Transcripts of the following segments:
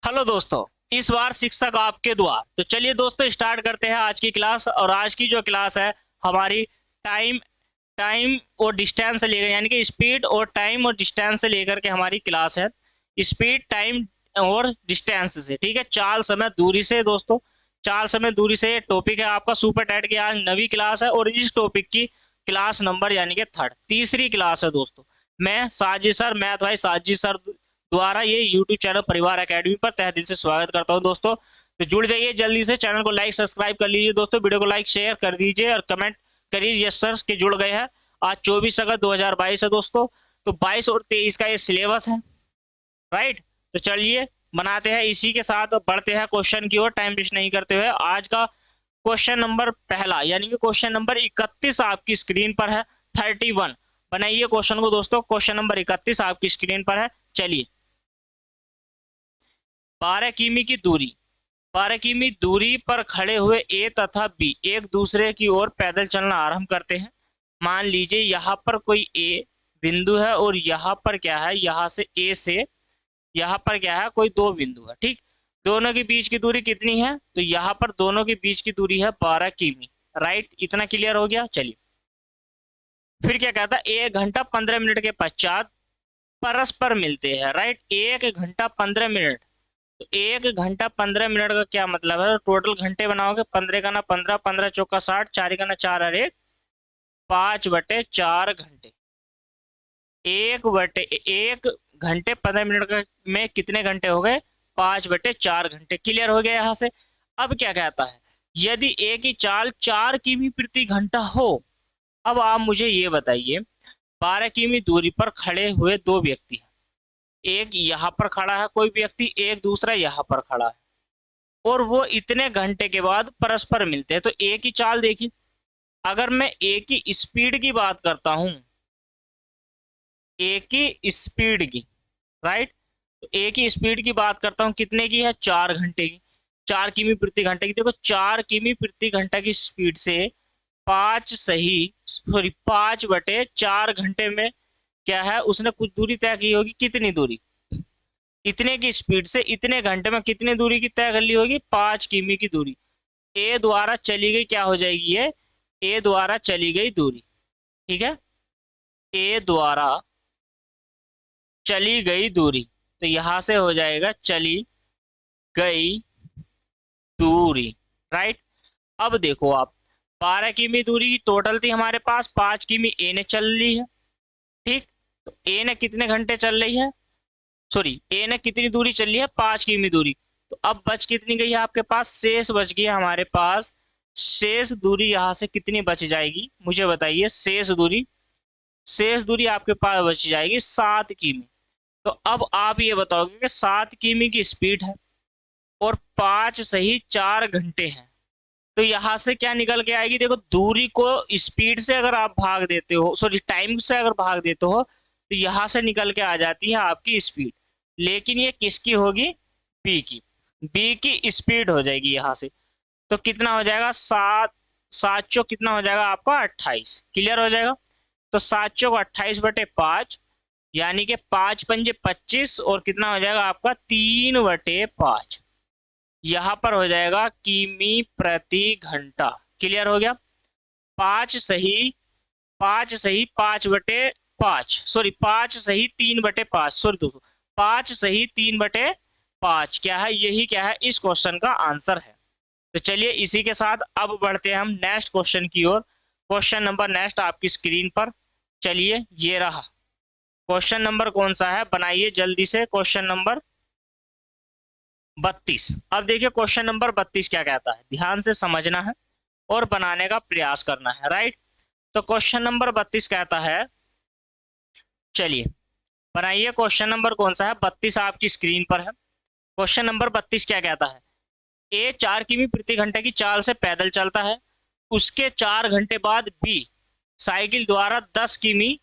Hello दोस्तों, इस बार शिक्षक आपके द्वार। तो चलिए दोस्तों स्टार्ट करते हैं आज की क्लास। और आज की जो क्लास है हमारी टाइम टाइम और डिस्टेंस से लेकर, यानी कि स्पीड और टाइम और डिस्टेंस से लेकर के हमारी क्लास है। स्पीड, टाइम और डिस्टेंस से, ठीक है, चाल, समय, दूरी से। दोस्तों चाल, समय, दूरी से टॉपिक है आपका सुपर टैट की आज नवी क्लास है। और इस टॉपिक की क्लास नंबर यानी कि थर्ड, तीसरी क्लास है दोस्तों। मैं साजिद सर, मैथ भाई साजिद सर द्वारा ये YouTube चैनल परिवार एकेडमी पर तहे दिल से स्वागत करता हूं दोस्तों। तो जुड़ जाइए जल्दी से, चैनल को लाइक सब्सक्राइब कर लीजिए दोस्तों, वीडियो को लाइक शेयर कर दीजिए और कमेंट करिए यस सर के जुड़ गए हैं। आज 24 अगस्त 2022 है दोस्तों। तो 22 और 23 का ये सिलेबस है, राइट। तो चलिए बनाते हैं, इसी के साथ बढ़ते हैं क्वेश्चन की ओर, टाइम वेस्ट नहीं करते हुए। आज का क्वेश्चन नंबर पहला यानी कि क्वेश्चन नंबर 31 आपकी स्क्रीन पर है। 31 बनाइए क्वेश्चन को दोस्तों। क्वेश्चन नंबर 31 आपकी स्क्रीन पर है। चलिए, 12 किमी की दूरी, 12 किमी दूरी पर खड़े हुए ए तथा बी एक दूसरे की ओर पैदल चलना आरंभ करते हैं। मान लीजिए यहाँ पर कोई ए बिंदु है और यहाँ पर क्या है, यहाँ से ए से यहाँ पर क्या है, कोई दो बिंदु है, ठीक। दोनों के बीच की दूरी कितनी है, तो यहाँ पर दोनों के बीच की दूरी है 12 किमी, राइट। इतना क्लियर हो गया। चलिए फिर क्या कहता है, 1 घंटा 15 मिनट के पश्चात परस्पर मिलते हैं, राइट। 1 घंटा 15 मिनट, तो 1 घंटा 15 मिनट का क्या मतलब है, टोटल घंटे बनाओगे 15 का ना 15, 15 चौका 60, 4 का ना 4 अरे 5/4 घंटे। 1 घंटे 15 मिनट का में कितने घंटे हो गए, 5/4 घंटे। क्लियर हो गया यहाँ से। अब क्या कहता है, यदि ए की चाल 4 किमी प्रति घंटा हो। अब आप मुझे ये बताइए, 12 किमी दूरी पर खड़े हुए दो व्यक्ति हैं। एक यहाँ पर खड़ा है कोई व्यक्ति, एक दूसरा यहाँ पर खड़ा है, और वो इतने घंटे के बाद परस्पर मिलते हैं। तो ए की चाल देखिए, अगर मैं ए की स्पीड की बात करता हूं, ए की स्पीड की, राइट, तो ए की स्पीड की बात करता हूं, कितने की है, 4 घंटे की, 4 किमी प्रति घंटे की। देखो 4 किमी प्रति घंटा की स्पीड से 5/4 घंटे में क्या है, उसने कुछ दूरी तय की होगी। कितनी दूरी, इतने की स्पीड से इतने घंटे में कितनी दूरी की तय कर ली होगी, 5 किमी की दूरी। ए द्वारा चली गई क्या हो जाएगी, ये ए द्वारा चली गई दूरी, ठीक है, ए द्वारा चली गई दूरी। तो यहां से हो जाएगा चली गई दूरी, राइट। अब देखो आप, 12 किमी दूरी की टोटल थी हमारे पास, 5 किमी ए ने चल ली है, ठीक। तो ए ने कितने घंटे चल रही है, सॉरी ए ने कितनी दूरी चल रही है, 5 किमी दूरी। तो अब बच कितनी गई है आपके पास, शेष बच गई हमारे पास। शेष दूरी यहां से कितनी बच जाएगी, मुझे बताइए। शेष दूरी आपके पास बच जाएगी 7 किमी। तो अब आप ये बताओगे कि 7 किमी की स्पीड है और 5 सही 4 घंटे हैं, तो यहां से क्या निकल के आएगी, देखो दूरी को स्पीड से अगर आप भाग देते हो, सॉरी टाइम से अगर भाग देते हो, तो यहां से निकल के आ जाती है आपकी स्पीड। लेकिन ये किसकी होगी, बी की, बी की स्पीड हो जाएगी यहां से। तो कितना हो जाएगा, 7 7 चौक कितना हो जाएगा आपका, 28। क्लियर हो जाएगा। तो 7 चौक 28/5, यानी कि 5 पंजे 25, और कितना हो जाएगा आपका 3/5। यहां पर हो जाएगा किमी प्रति घंटा। क्लियर हो गया। 5 सही 3/5, सॉरी दोस्तों 5 सही 3/5 क्या है, यही क्या है, इस क्वेश्चन का आंसर है। तो चलिए इसी के साथ अब बढ़ते हैं हम नेक्स्ट क्वेश्चन की ओर। क्वेश्चन नंबर नेक्स्ट आपकी स्क्रीन पर, चलिए ये रहा। क्वेश्चन नंबर कौन सा है, बनाइए जल्दी से। Question number 32। अब देखिए क्वेश्चन नंबर 32 क्या कहता है, ध्यान से समझना है और बनाने का प्रयास करना है, राइट। तो क्वेश्चन नंबर 32 कहता है, चलिए बनाइए। क्वेश्चन नंबर कौन सा है, 32 आपकी स्क्रीन पर है। क्वेश्चन नंबर 32 क्या कहता है, ए 4 किमी प्रति घंटे की चाल से पैदल चलता है। उसके 4 घंटे बाद बी साइकिल द्वारा 10 किमी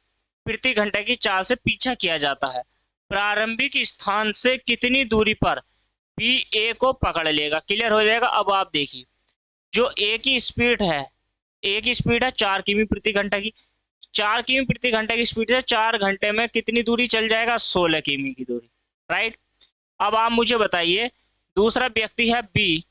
प्रति घंटे की चाल से पीछा किया जाता है। प्रारंभिक स्थान से कितनी दूरी पर बी ए को पकड़ लेगा। क्लियर हो जाएगा। अब आप देखिए, जो ए की स्पीड है, ए की स्पीड है 4 किमी प्रति घंटा की। 4 किमी प्रति घंटे की स्पीड से 4 घंटे में कितनी दूरी चल जाएगा, 16 किमी की दूरी, राइट। अब आप मुझे बताइए, दूसरा व्यक्ति है बी,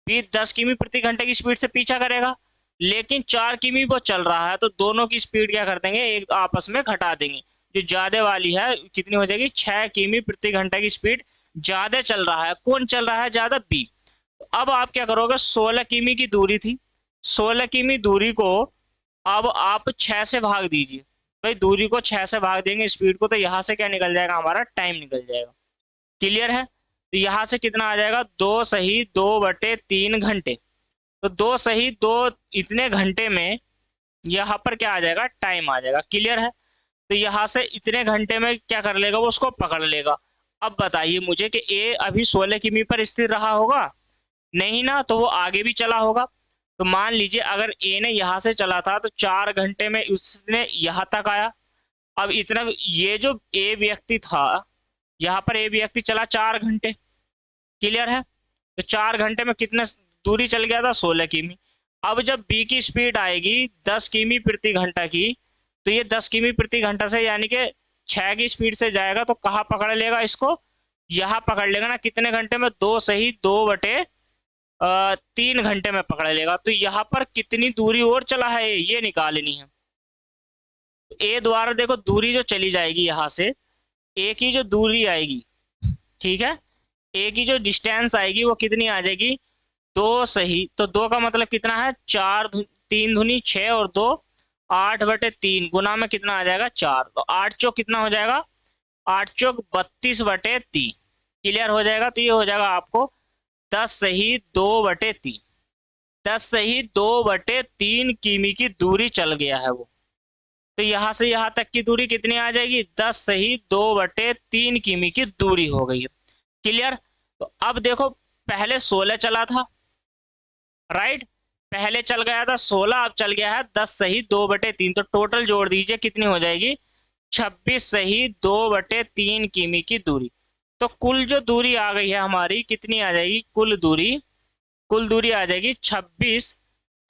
बी 10 किमी प्रति घंटे की स्पीड से पीछा करेगा, लेकिन 4 किमी वो चल रहा है, तो दोनों की स्पीड क्या कर देंगे, एक आपस में घटा देंगे। जो ज्यादा वाली है कितनी हो जाएगी, 6 किमी प्रति घंटे की स्पीड ज्यादा चल रहा है। कौन चल रहा है ज्यादा, बी। तो अब आप क्या करोगे, 16 किमी की दूरी थी, 16 किमी दूरी को अब आप 6 से भाग दीजिए। भाई दूरी को 6 से भाग देंगे स्पीड को, तो यहाँ से क्या निकल जाएगा, हमारा टाइम निकल जाएगा। क्लियर है। तो यहाँ से कितना आ जाएगा, 2 सही 2/3 घंटे। तो 2 सही 2 इतने घंटे में यहाँ पर क्या आ जाएगा, टाइम आ जाएगा। क्लियर है। तो यहाँ से इतने घंटे में क्या कर लेगा, वो उसको पकड़ लेगा। अब बताइए मुझे कि ए अभी 16 किमी पर स्थिर रहा होगा, नहीं ना, तो वो आगे भी चला होगा। तो मान लीजिए अगर ए ने यहाँ से चला था तो 4 घंटे में उसने यहाँ तक आया। अब इतना, ये जो ए व्यक्ति था, यहाँ पर ए व्यक्ति चला 4 घंटे। क्लियर है। तो 4 घंटे में कितने दूरी चल गया था, 16 किमी। अब जब बी की स्पीड आएगी 10 किमी प्रति घंटा की, तो ये 10 किमी प्रति घंटा से यानी कि 6 की स्पीड से जाएगा, तो कहाँ पकड़ लेगा इसको, यहाँ पकड़ लेगा ना। कितने घंटे में, 2 सही 2/3 घंटे में पकड़ लेगा। तो यहाँ पर कितनी दूरी और चला है ये निकालनी है। तो ए द्वारा देखो दूरी जो चली जाएगी यहाँ से, ए की जो दूरी आएगी, ठीक है, ए की जो डिस्टेंस आएगी वो कितनी आ जाएगी, 2 सही, तो 2 का मतलब कितना है, 4, 3 दूनी 6 और 2 8/3 गुना में कितना आ जाएगा, 4। तो 8 चौक कितना हो जाएगा, 8 चौक 32/3। क्लियर हो जाएगा। तो ये हो जाएगा आपको 10 सही 2/3, 10 सही 2/3 किमी की दूरी चल गया है वो। तो यहाँ से यहाँ तक की दूरी कितनी आ जाएगी, 10 सही 2/3 किमी की दूरी हो गई है। क्लियर। तो अब देखो पहले 16 चला था, राइट, पहले चल गया था 16, अब चल गया है 10 सही 2/3। तो टोटल जोड़ दीजिए कितनी हो जाएगी, 26 सही 2/3 किमी की दूरी। तो कुल जो दूरी आ गई है हमारी, कितनी आ जाएगी, कुल दूरी आ जाएगी 26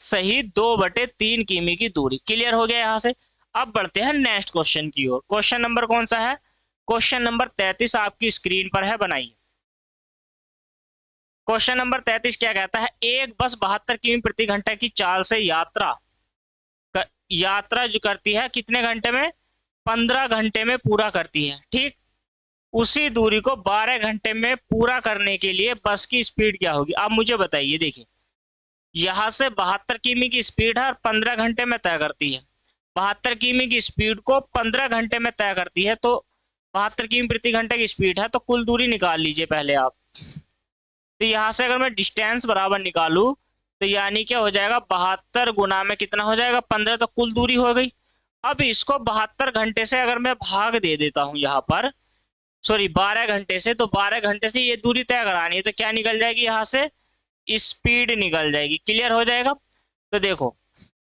सही 2/3 किमी की दूरी। क्लियर हो गया यहाँ से। अब बढ़ते हैं नेक्स्ट क्वेश्चन की ओर। क्वेश्चन नंबर कौन सा है, क्वेश्चन नंबर 33 आपकी स्क्रीन पर है, बनाइए। क्वेश्चन नंबर 33 क्या कहता है, एक बस 72 किमी प्रति घंटा की चाल से यात्रा जो करती है कितने घंटे में, 15 घंटे में पूरा करती है। ठीक, उसी दूरी को 12 घंटे में पूरा करने के लिए बस की स्पीड क्या होगी। आप मुझे बताइए, देखिए यहाँ से 72 किमी की स्पीड है और 15 घंटे में तय करती है। 72 किमी की स्पीड को 15 घंटे में तय करती है, तो 72 किमी प्रति घंटे की स्पीड है, तो कुल दूरी निकाल लीजिए पहले आप। तो यहाँ से अगर मैं डिस्टेंस बराबर निकालू, तो यानी क्या हो जाएगा, 72 गुना में कितना हो जाएगा, 15, तो कुल दूरी हो गई। अब इसको 72 घंटे से अगर मैं भाग दे देता हूँ यहाँ पर, सॉरी 12 घंटे से, तो 12 घंटे से ये दूरी तय करानी है, तो क्या निकल जाएगी यहाँ से, स्पीड निकल जाएगी। क्लियर हो जाएगा। तो देखो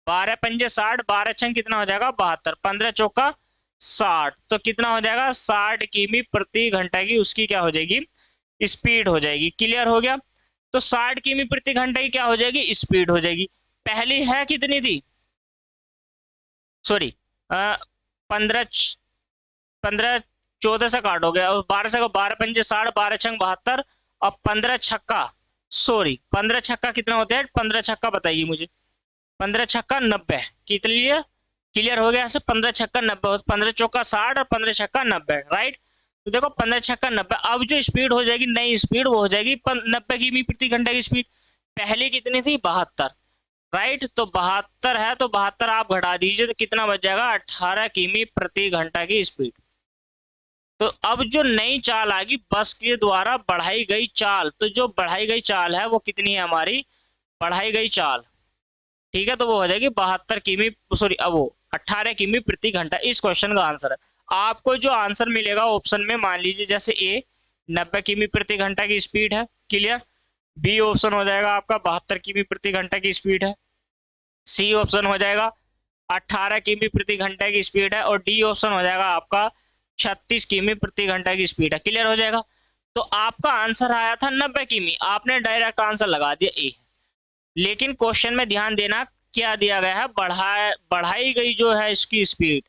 12 पंजे 60, 12 छंग कितना हो जाएगा 72, 15 चौका 60, तो कितना हो जाएगा 60 किमी प्रति घंटा की उसकी क्या हो जाएगी, स्पीड हो जाएगी। क्लियर हो गया। तो 60 किमी प्रति घंटा की क्या हो जाएगी, स्पीड हो जाएगी। पहली है कितनी थी, सॉरी 15 14 से काटोगे और 12 से, 12 पंजे 60, 12 छंग 72 और 15 छक्का, सॉरी 15 छक्का कितना होता है, 15 छक्का बताइए मुझे, 15 छक्का 90 कितनी है। क्लियर हो गया। 15 छक्का 90, 15 चौका 60 और 15 छक्का 90, राइट। तो देखो 15 छक्का 90, अब जो स्पीड हो जाएगी नई स्पीड वो हो जाएगी 90 किमी प्रति घंटा की स्पीड। पहले कितनी थी 72, राइट। तो 72 है, तो 72 आप घटा दीजिए तो कितना बच जाएगा 18 किमी प्रति घंटा की स्पीड। तो अब जो नई चाल आएगी बस के द्वारा बढ़ाई गई चाल, तो जो बढ़ाई गई चाल है वो कितनी है हमारी, बढ़ाई गई चाल, ठीक है, तो वो हो जाएगी 72 किमी, सॉरी अब वो 18 किमी प्रति घंटा। इस क्वेश्चन का आंसर है। आपको जो आंसर मिलेगा ऑप्शन में, मान लीजिए जैसे ए 90 किमी प्रति घंटा की स्पीड है, क्लियर, बी ऑप्शन हो जाएगा आपका 72 किमी प्रति घंटा की स्पीड है, सी ऑप्शन हो जाएगा 18 किमी प्रति घंटा की स्पीड है, और डी ऑप्शन हो जाएगा आपका 36 किमी प्रति घंटा की स्पीड है। क्लियर हो जाएगा। तो आपका आंसर आया था 90 किमी, आपने डायरेक्ट आंसर लगा दिया ए। लेकिन क्वेश्चन में ध्यान देना क्या दिया गया है, बढ़ाई गई जो है इसकी स्पीड,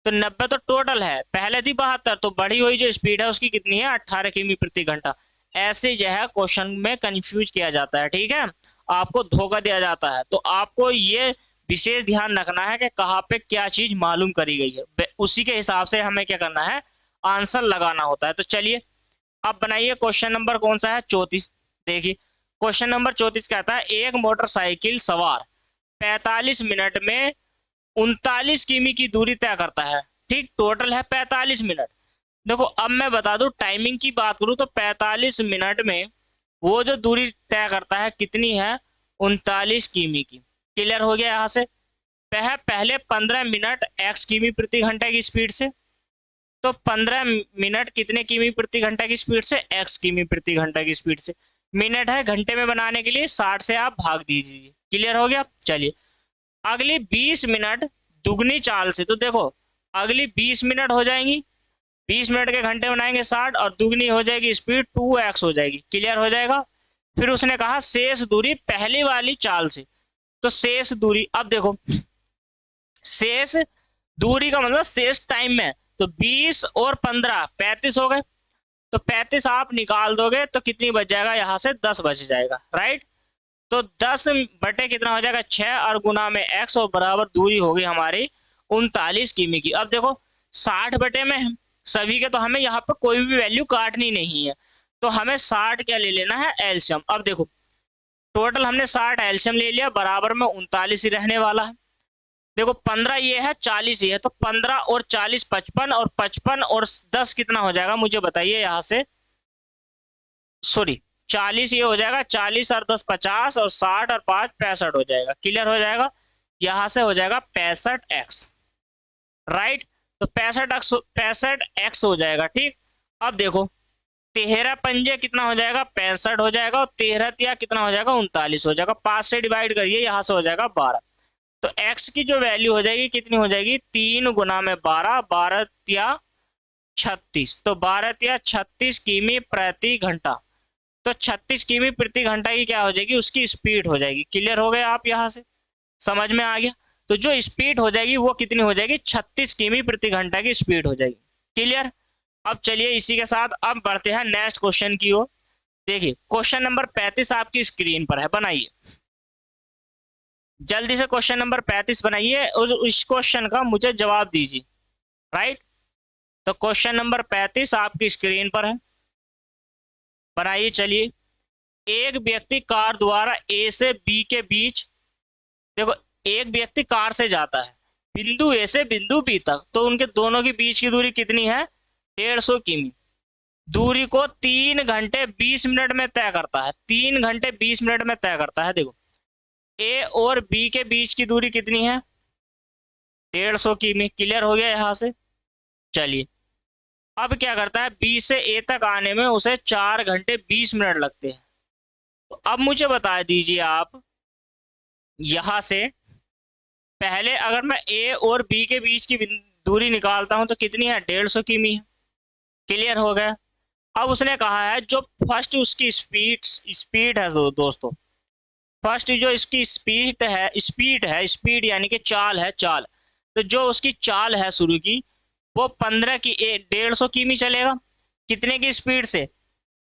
तो 90 तो टोटल है, पहले थी 72, तो बढ़ी हुई जो स्पीड है उसकी कितनी है, 18 किमी प्रति घंटा। ऐसे जो है क्वेश्चन में कंफ्यूज किया जाता है, ठीक है, आपको धोखा दिया जाता है। तो आपको ये विशेष ध्यान रखना है कि कहाँ पे क्या चीज मालूम करी गई है, उसी के हिसाब से हमें क्या करना है, आंसर लगाना होता है। तो चलिए अब बनाइए क्वेश्चन नंबर कौन सा है, 34। देखिए क्वेश्चन नंबर 34 कहता है एक मोटरसाइकिल सवार 45 मिनट में 39 किमी की दूरी तय करता है। ठीक, टोटल है 45 मिनट। देखो अब मैं बता दूं, टाइमिंग की बात करूं तो 45 मिनट में वो जो दूरी तय करता है कितनी है, 39 किमी की। क्लियर हो गया यहाँ से। पहले 15 मिनट x किमी प्रति घंटा की स्पीड से, तो 15 मिनट कितने किमी प्रति घंटा की स्पीड से, x किमी प्रति घंटा की स्पीड से। मिनट है घंटे में बनाने के लिए 60 से आप भाग दीजिए। क्लियर हो गया। चलिए अगली 20 मिनट दुगनी चाल से, तो देखो अगली 20 मिनट हो जाएंगी, 20 मिनट के घंटे बनाएंगे 60 और दुगनी हो जाएगी स्पीड 2x हो जाएगी। क्लियर हो जाएगा। फिर उसने कहा शेष दूरी पहली वाली चाल से, तो शेष दूरी, अब देखो शेष दूरी का मतलब शेष टाइम में, तो 20 और 15 35 हो गए, तो 35 आप निकाल दोगे तो कितनी बच जाएगा, यहां से 10 बच जाएगा, राइट। तो 10 बटे कितना हो जाएगा, 6 और गुना में x और बराबर दूरी होगी हमारी 39 किमी की। अब देखो 60 बटे में सभी के, तो हमें यहाँ पर कोई भी वैल्यू काटनी नहीं है, तो हमें 60 क्या ले लेना है, एलसीएम। अब देखो टोटल हमने 60 एलसीएम ले लिया, बराबर में 39 ही रहने वाला है। देखो 15 ये है, 40 ये है, तो 15 और 40 55, और 55 और 10 कितना हो जाएगा मुझे बताइए यहाँ से, सॉरी 40 ये हो जाएगा, 40 और 10 50, और 60 और 5 65 हो जाएगा। क्लियर हो जाएगा। यहां से हो जाएगा 65x, राइट। तो 65x हो जाएगा। ठीक, अब देखो 13 पंजे कितना हो जाएगा, 65 हो जाएगा, और 13 तिया कितना हो जाएगा, 39 हो जाएगा। 5 से डिवाइड करिए, यहां से हो जाएगा 12। तो x की जो वैल्यू हो जाएगी कितनी हो जाएगी, 3 गुना में 12, 12 तिया 36, तो 12 तिया 36 किमी प्रति घंटा। तो 36 किमी प्रति घंटा की क्या हो जाएगी, उसकी स्पीड हो जाएगी। क्लियर हो गया, आप यहां से समझ में आ गया। तो जो स्पीड हो जाएगी वो कितनी हो जाएगी, 36 किमी प्रति घंटा की स्पीड हो जाएगी। क्लियर। अब चलिए इसी के साथ अब बढ़ते हैं नेक्स्ट क्वेश्चन की ओर। देखिए क्वेश्चन नंबर 35 आपकी स्क्रीन पर है, बनाइए जल्दी से। क्वेश्चन नंबर 35 बनाइए और इस क्वेश्चन का मुझे जवाब दीजिए, राइट। तो क्वेश्चन नंबर 35 आपकी स्क्रीन पर है, बनाइए। चलिए एक व्यक्ति कार द्वारा ए से बी के बीच, देखो एक व्यक्ति कार से जाता है बिंदु ए से बिंदु बी तक, तो उनके दोनों के बीच की दूरी कितनी है, 150 किमी। दूरी को 3 घंटे 20 मिनट में तय करता है, 3 घंटे 20 मिनट में तय करता है। देखो ए और बी के बीच की दूरी कितनी है, 150 किमी। क्लियर हो गया यहां से। चलिए अब क्या करता है, बी से ए तक आने में उसे 4 घंटे 20 मिनट लगते हैं। तो अब मुझे बता दीजिए आप यहां से, पहले अगर मैं ए और बी के बीच की दूरी निकालता हूं तो कितनी है, 150 किमी है। क्लियर हो गया। अब उसने कहा है जो फर्स्ट उसकी स्पीड है दोस्तों, फर्स्ट जो इसकी स्पीड यानी कि चाल है, चाल, तो जो उसकी चाल है शुरू की वो 15 की 150 किमी चलेगा। कितने की स्पीड से,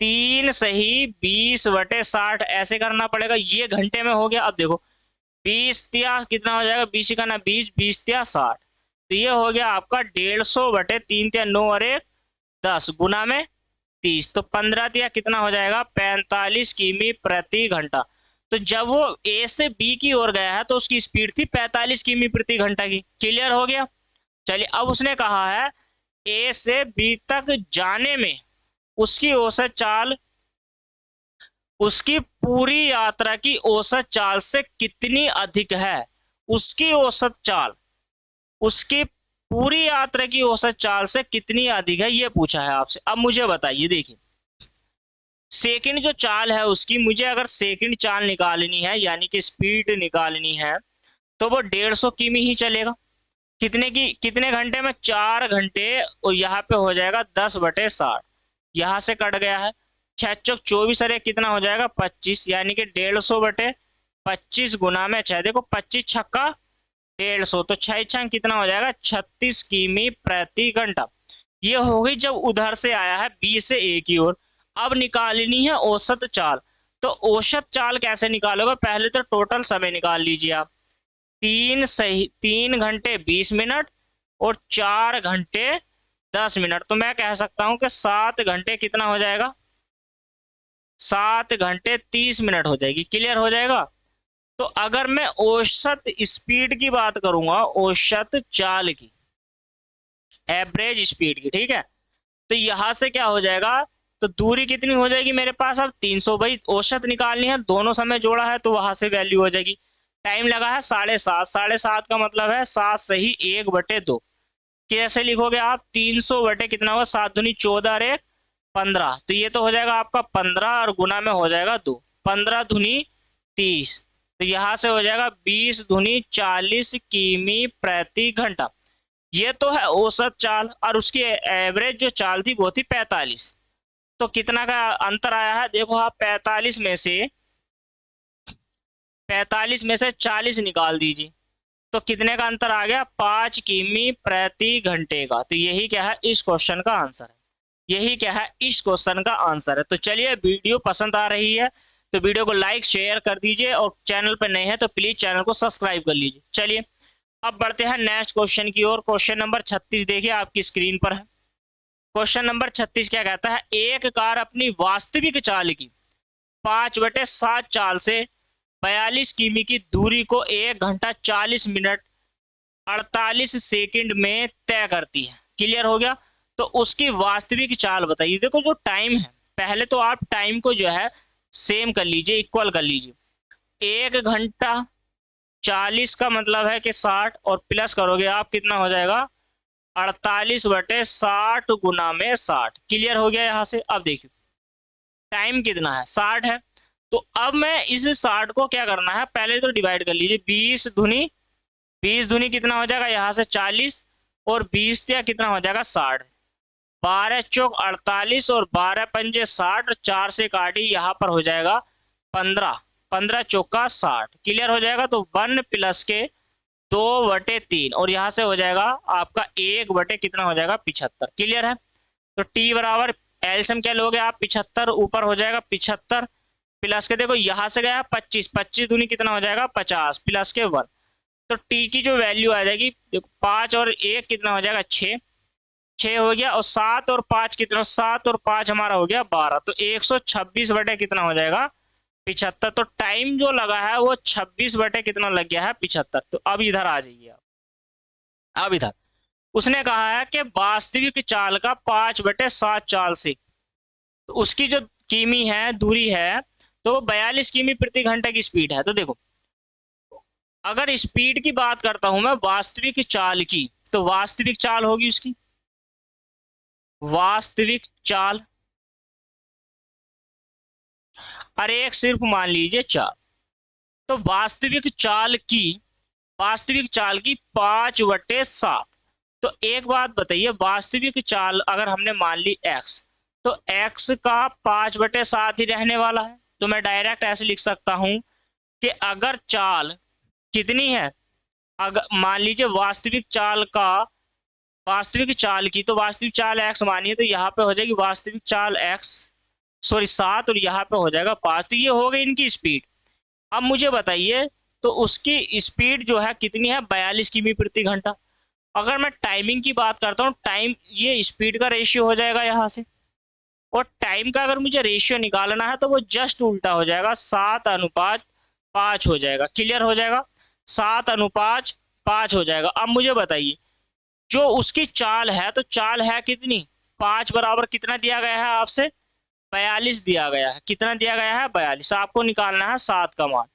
3 सही 20 बटे 60 ऐसे करना पड़ेगा। ये घंटे में हो गया। अब देखो 20 तिया कितना हो जाएगा, 20 का ना 20, 20 तिया 60, तो ये हो गया आपका 150 बटे 3 तिया 9 और 1 10 गुना में 30, तो 15 तिया कितना हो जाएगा, 45 किमी प्रति घंटा। तो जब वो ए से बी की ओर गया है तो उसकी स्पीड थी 45 किमी प्रति घंटा की। क्लियर हो गया। चलिए अब उसने कहा है ए से बी तक जाने में उसकी औसत चाल, उसकी पूरी यात्रा की औसत चाल से कितनी अधिक है। उसकी औसत चाल, उसकी पूरी यात्रा की औसत चाल से कितनी अधिक है, ये पूछा है आपसे। अब मुझे बताइए, देखिए सेकंड जो चाल है उसकी, मुझे अगर सेकंड चाल निकालनी है यानी कि स्पीड निकालनी है तो वो 150 किमी ही चलेगा। कितने घंटे में, 4 घंटे, और यहाँ पे हो जाएगा 10 बटे 60, यहाँ से कट गया है 6 चौक 24, अरे कितना हो जाएगा 25, यानी कि 150 बटे 25 गुना में 6। देखो 25 छक्का 150, तो 6 कितना हो जाएगा 36 किमी प्रति घंटा। ये हो गई जब उधर से आया है बी से ए की ओर। अब निकालनी है औसत चाल। तो औसत चाल कैसे निकालोगे, पहले तो टोटल समय निकाल लीजिए आप। 3 घंटे 20 मिनट और 4 घंटे 10 मिनट, तो मैं कह सकता हूं कि 7 घंटे कितना हो जाएगा, 7 घंटे 30 मिनट हो जाएगी। क्लियर हो जाएगा। तो अगर मैं औसत स्पीड की बात करूंगा, औसत चाल की, एवरेज स्पीड की, ठीक है, तो यहां से क्या हो जाएगा, तो दूरी कितनी हो जाएगी मेरे पास अब 300। भाई औसत निकालनी है, दोनों समय जोड़ा है तो वहां से वैल्यू हो जाएगी। टाइम लगा है 7.5, 7.5 का मतलब है 7 सही 1/2। कैसे लिखोगे आप, 300 बटे कितना होगा, 7 दूनी 14 और 1 15, तो ये तो हो जाएगा आपका 15 और गुना में हो जाएगा 2, 15 दूनी 30, तो यहां से हो जाएगा 20 दूनी 40 किमी प्रति घंटा। ये तो है औसत चाल, और उसकी एवरेज जो चाल थी वो थी 45। तो कितना का अंतर आया है, देखो आप 45 में से 40 निकाल दीजिए, तो कितने का अंतर आ गया, 5 किमी प्रति घंटे का। तो यही क्या है इस क्वेश्चन का आंसर है, यही क्या है इस क्वेश्चन का आंसर है। तो चलिए, वीडियो पसंद आ रही है तो वीडियो को लाइक शेयर कर दीजिए, और चैनल पर नए हैं तो प्लीज चैनल को सब्सक्राइब कर लीजिए। चलिए अब बढ़ते हैं नेक्स्ट क्वेश्चन की ओर। क्वेश्चन नंबर 36 देखिए आपकी स्क्रीन पर है। क्वेश्चन नंबर 36 क्या कहता है, एक कार अपनी वास्तविक चाल की 5/7 चाल से 42 किमी की दूरी को 1 घंटा 40 मिनट 48 सेकंड में तय करती है। क्लियर हो गया। तो उसकी वास्तविक चाल बताइए। देखो जो टाइम है, पहले तो आप टाइम को जो है सेम कर लीजिए, इक्वल कर लीजिए। 1 घंटा 40 का मतलब है कि 60, और प्लस करोगे आप कितना हो जाएगा 48/60 गुना में 60। क्लियर हो गया यहाँ से। अब देखिए टाइम कितना है 60 है, तो अब मैं इस 60 को क्या करना है, पहले तो डिवाइड कर लीजिए। 20 दूनी कितना हो जाएगा यहाँ से 40, और 20 दिया कितना हो जाएगा 60, 12 चौक 48 और 12 पंजे 60, 4 से काटी यहाँ पर हो जाएगा 15, 15 चौका 60। क्लियर हो जाएगा। तो 1 प्लस के 2/3, और यहाँ से हो जाएगा आपका 1 कितना हो जाएगा 75। क्लियर है। तो टी बराबर एलसीएम क्या लोगे आप, 75 ऊपर हो जाएगा 75 प्लस के, देखो यहाँ से गया 25, 25 दूनी कितना हो जाएगा 50 प्लस के 1, तो टी की जो वैल्यू आ जाएगी, देखो 5 और 1 कितना हो जाएगा 6, 6 हो गया, और 7 और 5 कितना, 7 और 5 हमारा हो गया 12, तो 126 कितना हो जाएगा 75। तो टाइम जो लगा है वो 26 कितना लग गया है 75। तो अब इधर आ जाइए आप। अब इधर उसने कहा है कि वास्तविक चाल का 5/7 चाल से, तो उसकी जो किमी है, दूरी है, तो 42 किमी प्रति घंटे की स्पीड है। तो देखो अगर स्पीड की बात करता हूं मैं वास्तविक चाल की, तो वास्तविक चाल होगी उसकी, वास्तविक चाल, अरे एक सिर्फ मान लीजिए 4, तो वास्तविक चाल की 5/7। तो एक बात बताइए, वास्तविक चाल अगर हमने मान ली x, तो x का 5/7 ही रहने वाला है। तो मैं डायरेक्ट ऐसे लिख सकता हूं कि अगर चाल कितनी है, अगर मान लीजिए वास्तविक चाल की, तो वास्तविक चाल x मानिए, तो यहाँ पे हो जाएगी वास्तविक चाल x, सॉरी 7, और यहाँ पे हो जाएगा 5। तो ये हो गई इनकी स्पीड। अब मुझे बताइए, तो उसकी स्पीड जो है कितनी है 42 किमी प्रति घंटा। अगर मैं टाइमिंग की बात करता हूँ, टाइम ये स्पीड का रेशियो हो जाएगा यहाँ से, और टाइम का अगर मुझे रेशियो निकालना है तो वो जस्ट उल्टा हो जाएगा, 7:5 हो जाएगा। क्लियर हो जाएगा, 7:5 हो जाएगा। अब मुझे बताइए जो उसकी चाल है, तो चाल है कितनी, 5 बराबर कितना दिया गया है आपसे 42 दिया गया है। कितना दिया गया है 42, आपको निकालना है 7 का मान।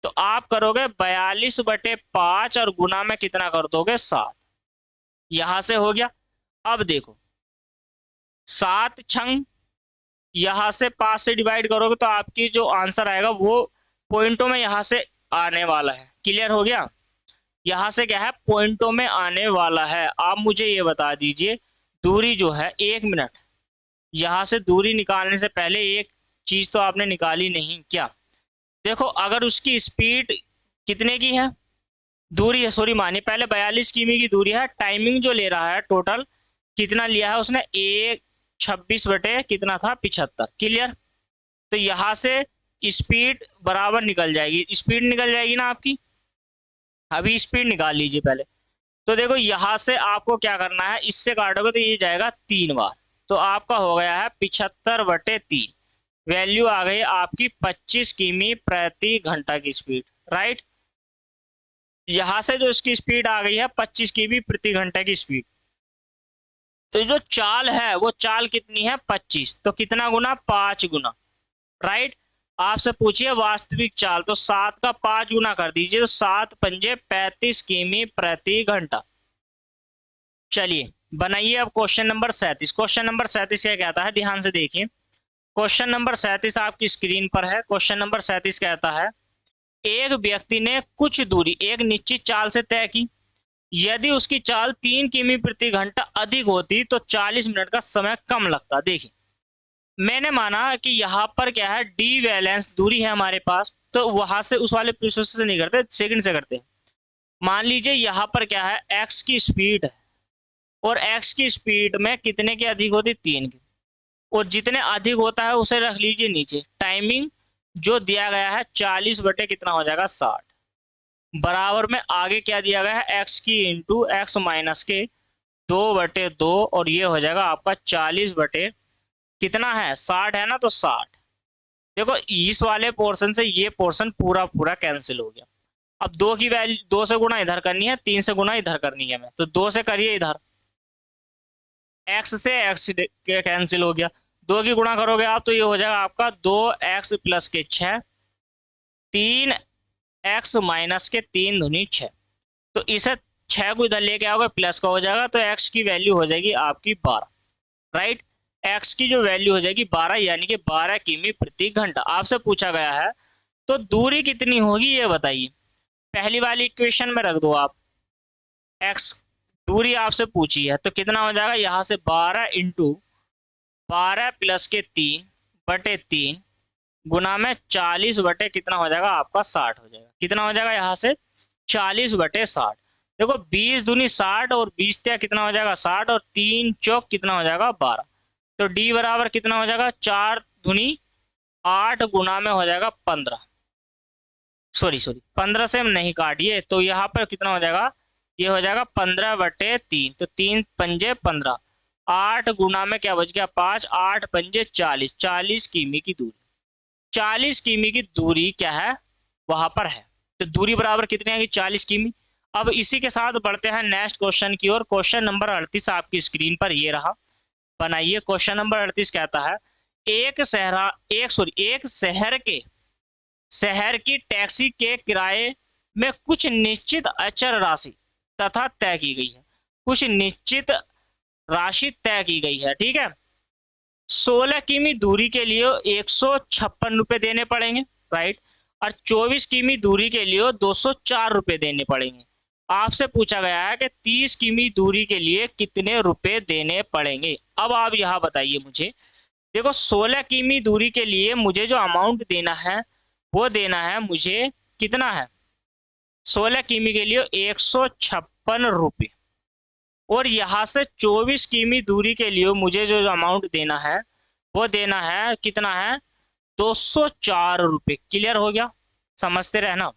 तो आप करोगे 42/5 और गुना में कितना कर दोगे 7, यहां से हो गया। अब देखो 7 छंग, यहां से 5 से डिवाइड करोगे तो आपकी जो आंसर आएगा वो पॉइंटों में यहां से आने वाला है। क्लियर हो गया, यहां से क्या है पॉइंटों में आने वाला है। आप मुझे ये बता दीजिए दूरी जो है 1 मिनट, यहां से दूरी निकालने से पहले एक चीज तो आपने निकाली नहीं क्या, देखो अगर उसकी स्पीड कितने की है दूरी है, सॉरी मानिए, पहले 42 किमी की दूरी है, टाइमिंग जो ले रहा है टोटल कितना लिया है उसने, 1:26 बटे कितना था 75। क्लियर। तो यहां से स्पीड बराबर निकल जाएगी, स्पीड निकल जाएगी ना आपकी। अभी स्पीड निकाल लीजिए पहले। तो देखो यहां से आपको क्या करना है, इससे काटोगे तो ये जाएगा 3 बार, तो आपका हो गया है 75/3। वैल्यू आ गई आपकी 25 किमी प्रति घंटा की स्पीड। राइट। यहां से जो इसकी स्पीड आ गई है 25 किमी प्रति घंटे की स्पीड। तो जो चाल है वो चाल कितनी है 25, तो कितना गुना 5 गुना। राइट। आपसे पूछिए वास्तविक चाल, तो 7 का 5 गुना कर दीजिए, तो 7×5 35 किमी प्रति घंटा। चलिए बनाइए अब क्वेश्चन नंबर 37। क्वेश्चन नंबर 37 क्या कहता है, ध्यान से देखिए। क्वेश्चन नंबर 37 आपकी स्क्रीन पर है। क्वेश्चन नंबर 37 कहता है, एक व्यक्ति ने कुछ दूरी एक निश्चित चाल से तय की। यदि उसकी चाल 3 किमी प्रति घंटा अधिक होती तो 40 मिनट का समय कम लगता। देखिए मैंने माना कि यहाँ पर क्या है, डी वैलेंस दूरी है हमारे पास, तो वहां से उस वाले प्रोसेस से नहीं करते, सेकंड से करते हैं। मान लीजिए यहाँ पर क्या है, एक्स की स्पीड है, और एक्स की स्पीड में कितने की अधिक होती, 3 की। और जितने अधिक होता है उसे रख लीजिए नीचे। टाइमिंग जो दिया गया है 40 बटे कितना हो जाएगा 60, बराबर में आगे क्या दिया गया है, एक्स की इंटू एक्स माइनस के 2/2, और ये हो जाएगा आपका 40 बटे कितना है 60 है ना, तो 60। देखो इस वाले पोर्शन से ये पोर्शन पूरा पूरा कैंसिल हो गया। अब 2 की वैल्यू 2 से गुना इधर करनी है, 3 से गुना इधर करनी है, मैं तो 2 से करिए इधर, एक्स से एक्स कैंसिल हो गया। 2 की गुणा करोगे आप तो ये हो जाएगा आपका 2x प्लस के 6, 3x माइनस के 3 दूनी 6। तो इसे 6 को इधर लेके आओगे प्लस का हो जाएगा, तो x की वैल्यू हो जाएगी आपकी 12। राइट। x की जो वैल्यू हो जाएगी 12, यानी कि 12 किमी प्रति घंटा। आपसे पूछा गया है तो दूरी कितनी होगी ये बताइए। पहली वाली इक्वेशन में रख दो आप, x दूरी आपसे पूछी है, तो कितना हो जाएगा, यहां से 12 इंटू 12 प्लस के 3/3 गुना में 40 बटे कितना हो जाएगा आपका 60 हो जाएगा। कितना हो जाएगा यहाँ से 40/60। देखो 20 दूनी 60 और 20 त्या कितना हो जाएगा 60, और 3 चौक कितना हो जाएगा 12। तो d बराबर कितना हो जाएगा 4 दूनी 8 गुना में हो जाएगा 15। सॉरी 15 से हम नहीं काटिए, तो यहाँ पर कितना हो जाएगा, ये हो जाएगा 15/3, तो 3×5 = 15, 8 गुना में क्या बच गया 5, 8×5 = 40, 40 किमी की दूरी। 40 किमी की दूरी क्या है वहां पर है, तो दूरी बराबर कितनी आएगी 40 किमी। अब इसी के साथ बढ़ते हैं नेक्स्ट क्वेश्चन की ओर। क्वेश्चन नंबर 38 आपकी स्क्रीन पर ये रहा, बनाइए। क्वेश्चन नंबर 38 कहता है, एक शहर की टैक्सी के किराए में कुछ निश्चित अचर राशि तथा तय की गई है। कुछ निश्चित राशि तय की गई है, ठीक है। 16 किमी दूरी के लिए 156 रुपए देने पड़ेंगे। राइट। और 24 किमी दूरी के लिए 204 रुपए देने पड़ेंगे। आपसे पूछा गया है कि 30 किमी दूरी के लिए कितने रुपए देने पड़ेंगे। अब आप यहाँ बताइए मुझे। देखो 16 किमी दूरी के लिए मुझे जो अमाउंट देना है वो देना है मुझे कितना है, 16 किमी के लिए 156 रुपये। और यहाँ से 24 किमी दूरी के लिए मुझे जो अमाउंट देना है वो देना है कितना है 204 रुपये। क्लियर हो गया, समझते रहना।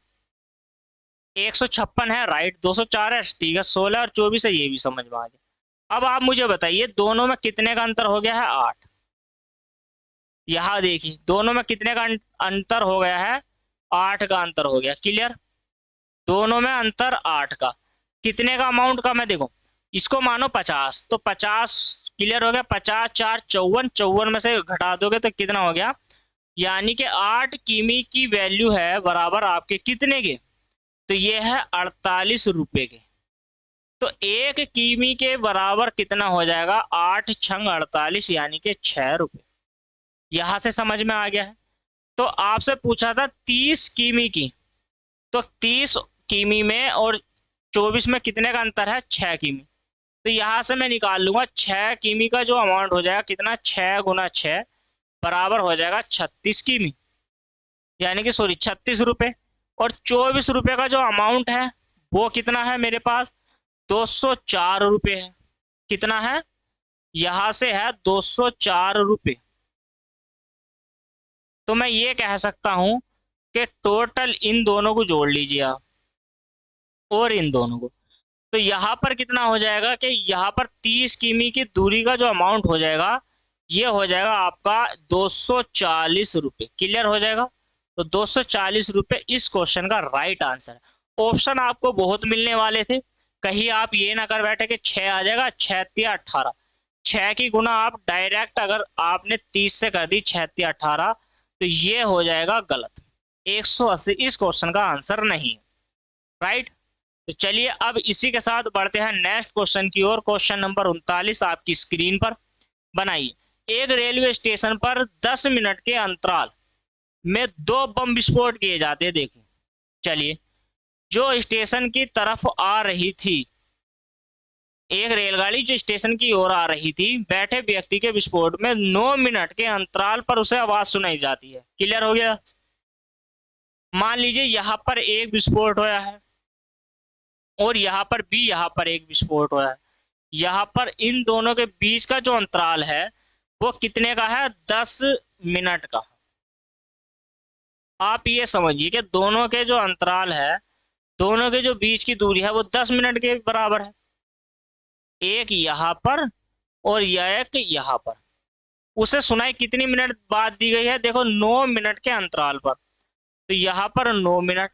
156 है राइट, 204 है ठीक है, 16 और 24 है, ये भी समझ में आ गया। अब आप मुझे बताइए दोनों में कितने का अंतर हो गया है 8। यहाँ देखिए दोनों में कितने का अंतर हो गया है 8 का अंतर हो गया। क्लियर, दोनों में अंतर 8 का। कितने का अमाउंट का, मैं देखो इसको मानो 50, तो 50 क्लियर हो गया, 50 4 54, 54 में से घटा दोगे तो कितना हो गया, यानी कि 8 किमी की वैल्यू है बराबर आपके कितने के, तो ये है 48 रुपए के। तो 1 किमी के बराबर कितना हो जाएगा 8 छंग 48, यानी कि 6 रुपए। यहां से समझ में आ गया है। तो आपसे पूछा था 30 किमी की, तो 30 किमी में और 24 में कितने का अंतर है 6 किमी। तो यहां से मैं निकाल लूंगा 6 किमी का जो अमाउंट हो जाएगा कितना, 6 गुना 6 बराबर हो जाएगा 36 किमी, यानी कि 36 रुपए। और 24 रुपए का जो अमाउंट है वो कितना है मेरे पास, 204 रुपये है। कितना है, यहां से है 204 रुपये। तो मैं ये कह सकता हूं कि टोटल इन दोनों को जोड़ लीजिए आप, और इन दोनों को, तो यहाँ पर कितना हो जाएगा कि यहाँ पर 30 किमी की दूरी का जो अमाउंट हो जाएगा, ये हो जाएगा आपका 240 रुपये। क्लियर हो जाएगा। तो 240 रुपये इस क्वेश्चन का राइट आंसर है। ऑप्शन आपको बहुत मिलने वाले थे, कहीं आप ये ना कर बैठे कि 6 आ जाएगा, 6×3=18, 6 की गुना आप डायरेक्ट अगर आपने 30 से कर दी 6×3=18, तो ये हो जाएगा गलत। 180 इस क्वेश्चन का आंसर नहीं है। राइट। तो चलिए अब इसी के साथ बढ़ते हैं नेक्स्ट क्वेश्चन की ओर। क्वेश्चन नंबर 39 आपकी स्क्रीन पर बनाइए। एक रेलवे स्टेशन पर 10 मिनट के अंतराल में 2 बम विस्फोट किए जाते हैं। देखिए, चलिए, जो स्टेशन की तरफ आ रही थी, एक रेलगाड़ी जो स्टेशन की ओर आ रही थी, बैठे व्यक्ति के विस्फोट में 9 मिनट के अंतराल पर उसे आवाज सुनाई जाती है। क्लियर हो गया। मान लीजिए यहां पर एक विस्फोट हुआ है और यहाँ पर भी यहाँ पर एक विस्फोट हुआ है। यहाँ पर इन दोनों के बीच का जो अंतराल है वो कितने का है, 10 मिनट का। आप ये समझिए कि दोनों के जो अंतराल है, दोनों के जो बीच की दूरी है वो 10 मिनट के बराबर है। एक यहाँ पर और यह एक यहाँ पर। उसे सुनाई कितनी मिनट बाद दी गई है, देखो 9 मिनट के अंतराल पर। तो यहाँ पर 9 मिनट,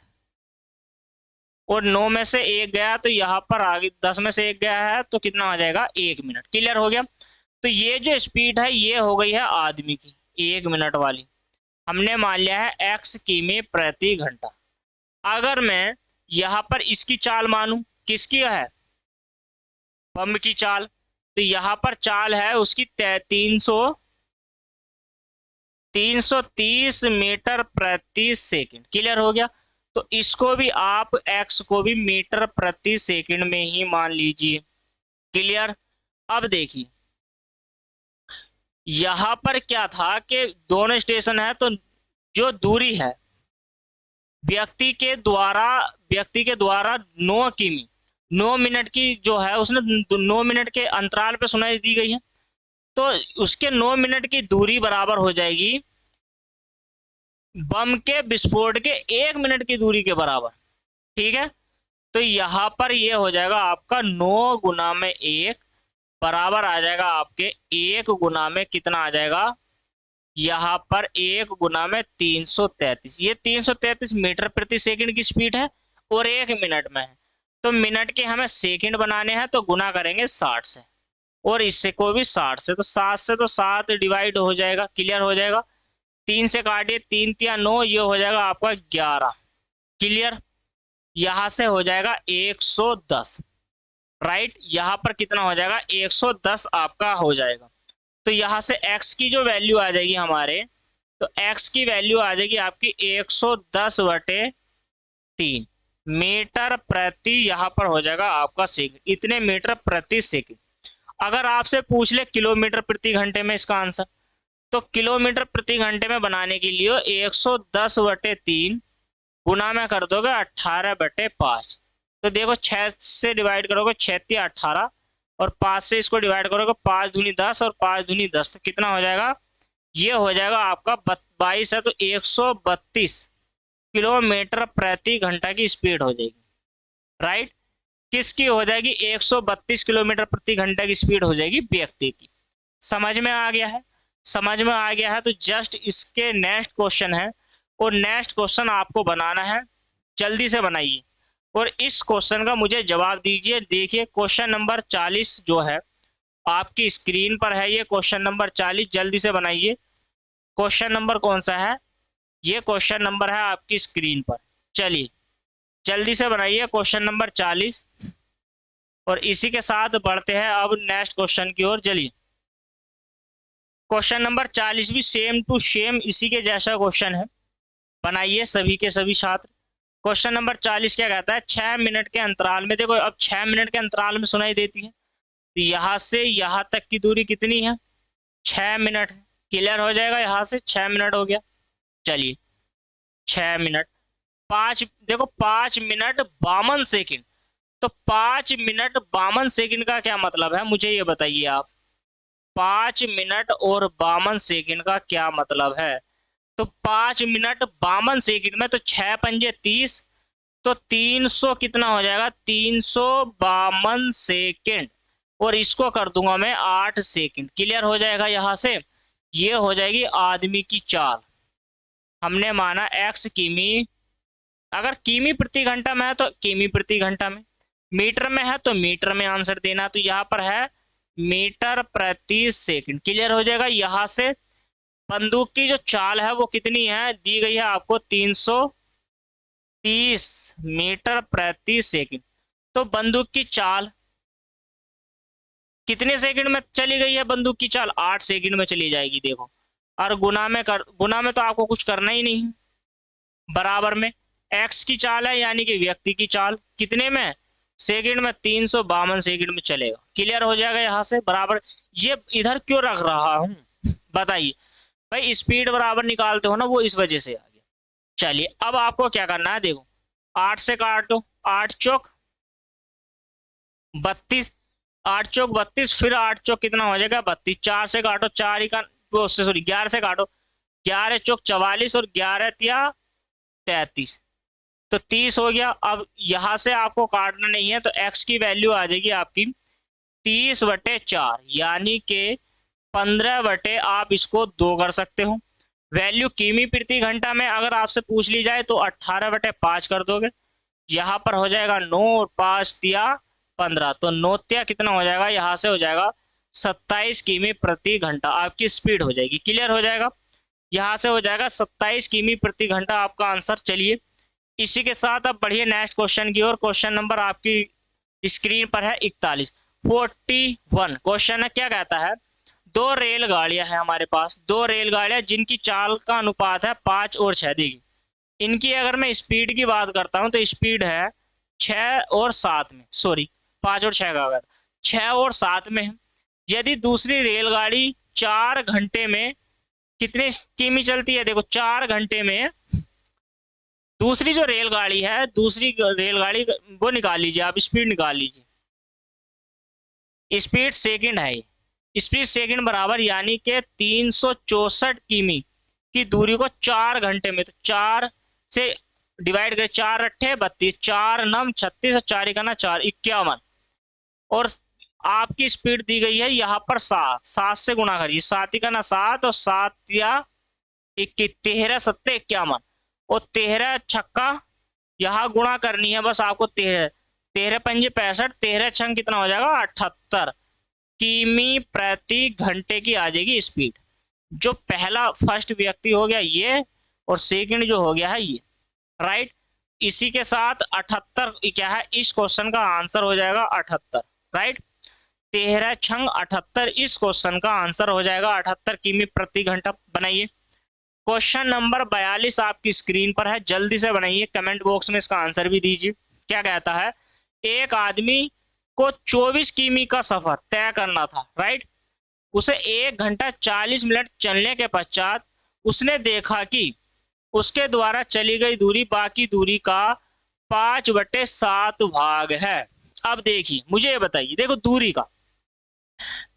और 9 में से एक गया तो यहाँ पर आगे 10 में से एक गया है तो कितना आ जाएगा, 1 मिनट। क्लियर हो गया। तो ये जो स्पीड है ये हो गई है आदमी की 1 मिनट वाली, हमने मान लिया है x किमी प्रति घंटा। अगर मैं यहाँ पर इसकी चाल मानूं, किसकी है, बम की चाल, तो यहाँ पर चाल है उसकी 330 मीटर प्रति सेकंड। क्लियर हो गया। तो इसको भी आप x को भी मीटर प्रति सेकंड में ही मान लीजिए। क्लियर। अब देखिए यहां पर क्या था कि दोनों स्टेशन है, तो जो दूरी है व्यक्ति के द्वारा 9 किमी 9 मिनट की जो है, उसने 9 मिनट के अंतराल पे सुनाई दी गई है, तो उसके 9 मिनट की दूरी बराबर हो जाएगी बम के विस्फोट के 1 मिनट की दूरी के बराबर। ठीक है। तो यहां पर ये हो जाएगा आपका 9 गुना में 1 बराबर आ जाएगा आपके 1 गुना में कितना आ जाएगा, यहां पर 1 गुना में 333। ये 333 मीटर प्रति सेकंड की स्पीड है और 1 मिनट में है। तो मिनट के हमें सेकंड बनाने हैं तो गुना करेंगे 60 से, और इससे को भी 60 से, तो 7 से तो 7 डिवाइड हो जाएगा। क्लियर हो जाएगा। 3 से काटिए, 3×3=9, ये हो जाएगा आपका 11। क्लियर। यहां से हो जाएगा 110। राइट। यहां पर कितना हो जाएगा, 110 आपका हो जाएगा। तो यहां से x की जो वैल्यू आ जाएगी हमारे, तो x की वैल्यू आ जाएगी आपकी 110/3 मीटर प्रति, यहां पर हो जाएगा आपका सेकंड, इतने मीटर प्रति सेकंड। अगर आपसे पूछ ले किलोमीटर प्रति घंटे में इसका आंसर, तो किलोमीटर प्रति घंटे में बनाने के लिए 110/3 गुना में कर दोगे 18/5। तो देखो 6 से डिवाइड करोगे 6×3=18, और 5 से इसको डिवाइड करोगे 5×2=10 और 5×2=10, तो कितना हो जाएगा, ये हो जाएगा आपका 22 है, तो 132 किलोमीटर प्रति घंटा की स्पीड हो जाएगी। राइट। किसकी हो जाएगी, 132 किलोमीटर प्रति घंटा की स्पीड हो जाएगी व्यक्ति की। समझ में आ गया है। समझ में आ गया है तो जस्ट इसके नेक्स्ट क्वेश्चन है, और नेक्स्ट क्वेश्चन आपको बनाना है, जल्दी से बनाइए और इस क्वेश्चन का मुझे जवाब दीजिए। देखिए क्वेश्चन नंबर 40 जो है आपकी स्क्रीन पर है, ये क्वेश्चन नंबर 40, जल्दी से बनाइए। क्वेश्चन नंबर कौन सा है, ये क्वेश्चन नंबर है आपकी स्क्रीन पर। चलिए जल्दी से बनाइए क्वेश्चन नंबर 40, और इसी के साथ बढ़ते हैं अब नेक्स्ट क्वेश्चन की ओर। चलिए क्वेश्चन नंबर 40 भी सेम टू सेम इसी के जैसा क्वेश्चन है, बनाइए सभी के सभी छात्र। क्वेश्चन नंबर 40 क्या कहता है, 6 मिनट के अंतराल में, देखो अब 6 मिनट के अंतराल में सुनाई देती है, तो यहाँ से यहाँ तक की दूरी कितनी है, 6 मिनट है। क्लियर हो जाएगा। यहाँ से 6 मिनट हो गया। चलिए 6 मिनट, देखो 5 मिनट 52 सेकंड। तो 5 मिनट 52 सेकंड का क्या मतलब है, मुझे ये बताइए आप। 5 मिनट और 52 सेकंड का क्या मतलब है? तो 5 मिनट 52 सेकंड में तो 6 पंजे 30, तो 300 कितना हो जाएगा, 352 सेकंड। और इसको कर दूंगा मैं 8 सेकंड। क्लियर हो जाएगा यहाँ से। ये हो जाएगी आदमी की चाल। हमने माना x किमी, अगर किमी प्रति घंटा में है तो किमी प्रति घंटा में, मीटर में है तो मीटर में आंसर देना। तो यहाँ पर है मीटर प्रति सेकंड। क्लियर हो जाएगा यहाँ से। बंदूक की जो चाल है वो कितनी है, दी गई है आपको 330 मीटर प्रति सेकंड। तो बंदूक की चाल कितने सेकंड में चली गई है, बंदूक की चाल 8 सेकंड में चली जाएगी। देखो, और गुना में तो आपको कुछ करना ही नहीं, बराबर में एक्स की चाल है यानी कि व्यक्ति की चाल, कितने में, सेकंड में, 352 सेकंड में चलेगा। क्लियर हो जाएगा यहाँ से। बराबर, ये इधर क्यों रख रहा हूं बताइए भाई, स्पीड बराबर निकालते हो ना, वो इस वजह से आ गया। चलिए अब आपको क्या करना है, देखो 8 से काटो, 8 चौक 32, 8 चौक 32, फिर 8 चौक कितना हो जाएगा 32, 4 से काटो, 4 ही का वो उससे सॉरी 11 से काटो, 11 चौक 44 और 11 तिया 33, तो 30 हो गया। अब यहां से आपको काटना नहीं है, तो x की वैल्यू आ जाएगी आपकी 30/4, यानी कि 15 आप इसको 2 कर सकते हो। वैल्यू किमी प्रति घंटा में अगर आपसे पूछ ली जाए तो 18/5 कर दोगे। यहाँ पर हो जाएगा 9 और 5 तिया 15, तो 9 तिया कितना हो जाएगा, यहाँ से हो जाएगा 27 किमी प्रति घंटा आपकी स्पीड हो जाएगी। क्लियर हो जाएगा, यहाँ से हो जाएगा 27 किमी प्रति घंटा आपका आंसर। चलिए इसी के साथ अब बढ़िए नेक्स्ट क्वेश्चन की ओर। क्वेश्चन नंबर आपकी स्क्रीन पर है 41 क्वेश्चन है, क्या कहता है, 2 रेलगाड़ियां हैं हमारे पास, 2 रेलगाड़ियां जिनकी चाल का अनुपात है 5 और 6 देगी। इनकी अगर मैं स्पीड की बात करता हूं तो स्पीड है 6 और 7 में, सॉरी 5 और 6 का अगर 6 और 7 में है। यदि दूसरी रेलगाड़ी 4 घंटे में कितनी किमी चलती है, देखो 4 घंटे में दूसरी जो रेलगाड़ी है, दूसरी रेलगाड़ी वो निकाल लीजिए आप, स्पीड निकाल लीजिए, स्पीड सेकंड है ये। स्पीड सेकंड बराबर यानी कि 364 किमी की दूरी को 4 घंटे में, तो 4 से डिवाइड करें, 4 × 8 = 32, 4 × 9 = 36 और 4 × 4 = 51। और आपकी स्पीड दी गई है यहाँ पर 7, 7 से गुणा करिए, 7 × 7 और 7 या 13 7 51, और 13 छक्का यहाँ गुणा करनी है बस आपको, 13 13 पंजे 65, 13 छंग कितना हो जाएगा 78 किमी प्रति घंटे की आ जाएगी स्पीड। जो पहला फर्स्ट व्यक्ति हो गया ये, और सेकंड जो हो गया है ये, राइट। इसी के साथ 78 क्या है, इस क्वेश्चन का आंसर हो जाएगा 78, राइट। 13 छंग 78, इस क्वेश्चन का आंसर हो जाएगा 78 किमी प्रति घंटा। बनाइए क्वेश्चन नंबर 42 आपकी स्क्रीन पर है, जल्दी से बनाइए, कमेंट बॉक्स में इसका आंसर भी दीजिए। क्या कहता है, एक आदमी को 24 किमी का सफर तय करना था, राइट। उसे 1 घंटा 40 मिनट चलने के पश्चात उसने देखा कि उसके द्वारा चली गई दूरी बाकी दूरी का 5/7 भाग है। अब देखिए मुझे ये बताइए, देखो दूरी का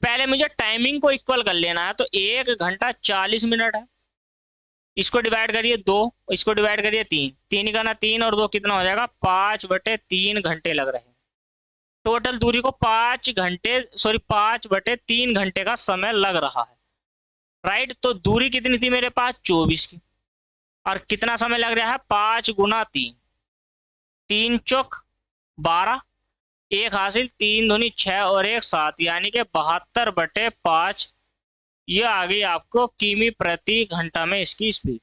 पहले मुझे टाइमिंग को इक्वल कर लेना है, तो 1 घंटा 40 मिनट है, इसको डिवाइड करिए 2, इसको डिवाइड करिए 3, 3 का ना 3 और 2 कितना हो जाएगा 5/3 घंटे लग रहे हैं। टोटल दूरी को 5/3 घंटे का समय लग रहा है, राइट। तो दूरी कितनी थी मेरे पास 24 की, और कितना समय लग रहा है 5 × 3, 3 चौक 12, 1 हासिल, 3 दूनी 6 और 1 7, यानी कि 72/5 ये आ गई आपको किमी प्रति घंटा में इसकी स्पीड।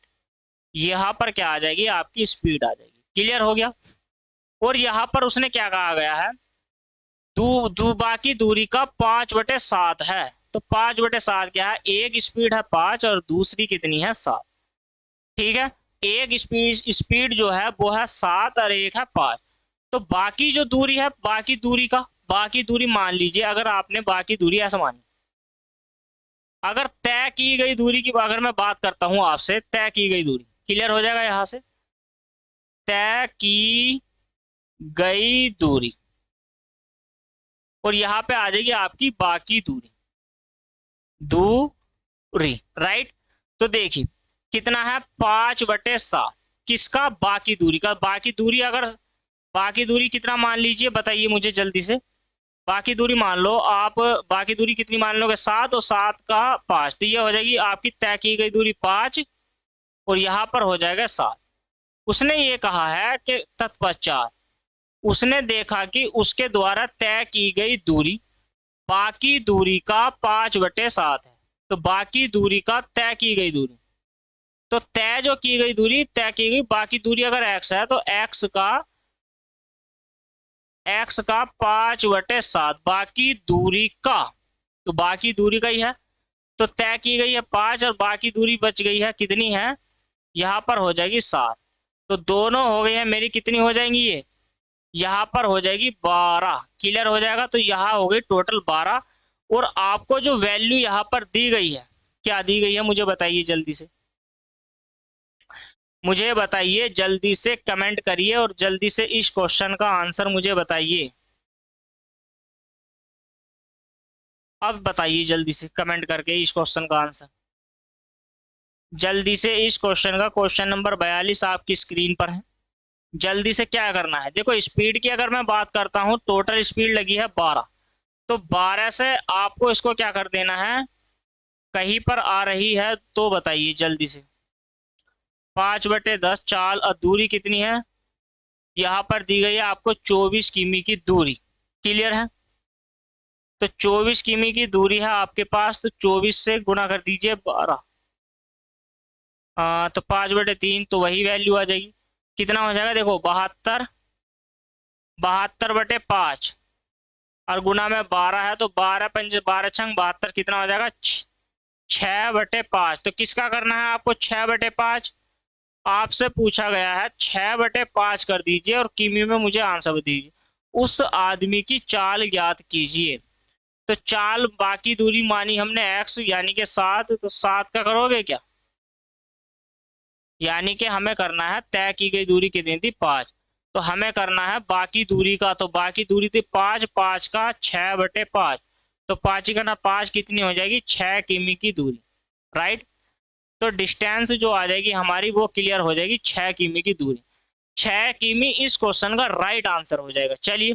यहाँ पर क्या आ जाएगी, आपकी स्पीड आ जाएगी। क्लियर हो गया। और यहाँ पर उसने क्या कहा गया है, बाकी दूरी का 5/7 है, तो 5/7 क्या है, एक स्पीड है 5 और दूसरी कितनी है 7, ठीक है। एक स्पीड जो है वो है 7 और एक है 5, तो बाकी जो दूरी है, बाकी दूरी मान लीजिए, अगर आपने बाकी दूरी ऐसा मानी, अगर तय की गई दूरी की अगर मैं बात करता हूं आपसे, तय की गई दूरी, क्लियर हो जाएगा यहाँ से। तय की गई दूरी, और यहां पे आ जाएगी आपकी बाकी दूरी, दूरी, राइट। तो देखिए कितना है, 5/7, किसका, बाकी दूरी का। बाकी दूरी, अगर बाकी दूरी कितना मान लीजिए, बताइए मुझे जल्दी से। बाकी दूरी मान लो आप, बाकी दूरी कितनी मान लोगे, 7, और 7 का 5, तो ये हो जाएगी आपकी तय की गई दूरी 5, और यहां पर हो जाएगा 7। उसने ये कहा है कि तत्पश्चात उसने देखा कि उसके द्वारा तय की गई दूरी बाकी दूरी का 5/7 है। तो बाकी दूरी का तय की गई दूरी, तो तय जो की गई दूरी, तय की गई बाकी दूरी अगर x है, तो x का 5/7 बाकी दूरी का, तो बाकी दूरी का ही है, तो तय की गई है 5 और बाकी दूरी बच गई है, कितनी है, यहां पर हो जाएगी 7। तो दोनों हो गई है मेरी, कितनी हो जाएंगी ये, यहाँ पर हो जाएगी 12। क्लियर हो जाएगा। तो यहाँ हो गई टोटल 12, और आपको जो वैल्यू यहाँ पर दी गई है, क्या दी गई है मुझे बताइए जल्दी से, मुझे बताइए जल्दी से, कमेंट करिए और जल्दी से इस क्वेश्चन का आंसर मुझे बताइए। अब बताइए जल्दी से कमेंट करके इस क्वेश्चन का आंसर, जल्दी से इस क्वेश्चन का, क्वेश्चन नंबर 42 आपकी स्क्रीन पर है। जल्दी से क्या करना है, देखो स्पीड की अगर मैं बात करता हूं, टोटल स्पीड लगी है 12, तो 12 से आपको इसको क्या कर देना है, कहीं पर आ रही है तो बताइए जल्दी से। 5/10 चाल, और दूरी कितनी है, यहाँ पर दी गई है आपको 24 किमी की दूरी। क्लियर है। तो 24 किमी की दूरी है आपके पास, तो 24 से गुना कर दीजिए 12, तो 5/3, तो वही वैल्यू आ जाएगी। कितना हो जाएगा, देखो 72, 72/5, और गुना में 12 है, तो 12×5 12×6 72, कितना हो जाएगा, 6/5। तो किसका करना है आपको, 6/5, आपसे पूछा गया है 6/5 कर दीजिए, और किमी में मुझे आंसर दीजिए। उस आदमी की चाल ज्ञात कीजिए। तो चाल बाकी दूरी मानी हमने x, यानी कि 7, तो 7 का करोगे क्या, यानी कि हमें करना है तय की गई दूरी कितनी थी, 5, तो हमें करना है बाकी दूरी का, तो बाकी दूरी थी 5, 5 का 6/5, तो 5 ही करना, 5 कितनी हो जाएगी, 6 किमी की दूरी, राइट। तो डिस्टेंस जो आ जाएगी हमारी वो क्लियर हो जाएगी, 6 किमी की दूरी। 6 किमी इस क्वेश्चन का राइट आंसर हो जाएगा। चलिए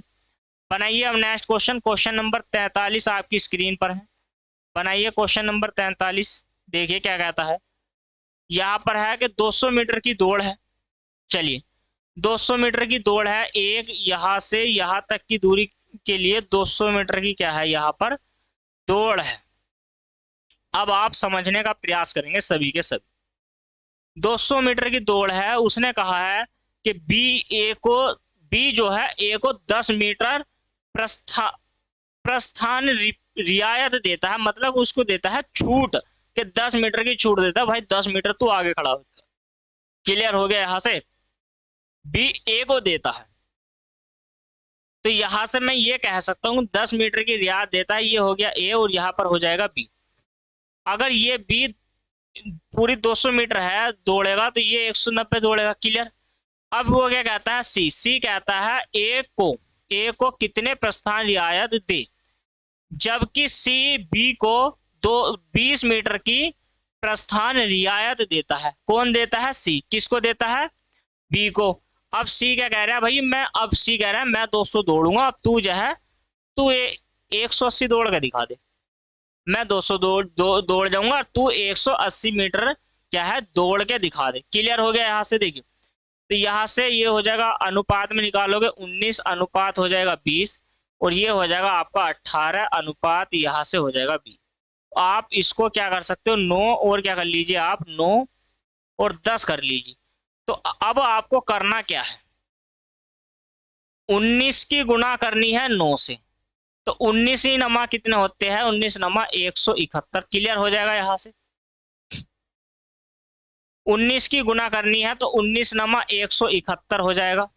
बनाइए अब नेक्स्ट क्वेश्चन, क्वेश्चन नंबर 43 आपकी स्क्रीन पर है। बनाइए क्वेश्चन नंबर 43, देखिए क्या कहता है। यहाँ पर है कि 200 मीटर की दौड़ है। चलिए 200 मीटर की दौड़ है, एक यहां से यहां तक की दूरी के लिए 200 मीटर की क्या है, यहाँ पर दौड़ है। अब आप समझने का प्रयास करेंगे सभी के सभी। 200 मीटर की दौड़ है, उसने कहा है कि बी जो है ए को 10 मीटर प्रस्थान रियायत देता है, मतलब उसको देता है छूट, कि 10 मीटर की छूट देता है, भाई 10 मीटर तू आगे खड़ा हो। क्लियर हो गया, यहां से बी ए को देता है, तो यहां से मैं ये कह सकता हूं 10 मीटर की रियायत देता है, ये हो गया ए, और यहां पर हो जाएगा बी। अगर ये बी पूरी 200 मीटर है दौड़ेगा, तो ये 190 दौड़ेगा। क्लियर। अब वो क्या कहता है, सी कहता है ए को कितने प्रस्थान रियायत दे, जबकि सी बी को 20 मीटर की प्रस्थान रियायत देता है। कौन देता है, सी। किसको देता है, बी को। अब सी क्या कह रहा है भाई, सी कह रहा है मैं 200 दौड़ूंगा, अब तू जो है तू 180 दौड़ के दिखा दे। मैं 200 दौड़ जाऊंगा और तू 180 मीटर क्या है दौड़ के दिखा दे। क्लियर हो गया। यहां से देखिए, तो यहां से ये हो जाएगा, अनुपात में निकालोगे 19 अनुपात हो जाएगा 20, और ये हो जाएगा आपका 18 अनुपात यहाँ से हो जाएगा 20। आप इसको क्या कर सकते हो, 9 और क्या कर लीजिए आप, 9 और 10 कर लीजिए। तो अब आपको करना क्या है, 19 की गुणा करनी है 9 से, तो 19 ही नमा कितने होते हैं, 19 नमा 171। क्लियर हो जाएगा। यहां से 19 की गुणा करनी है, तो 19 नमा 171 हो जाएगा।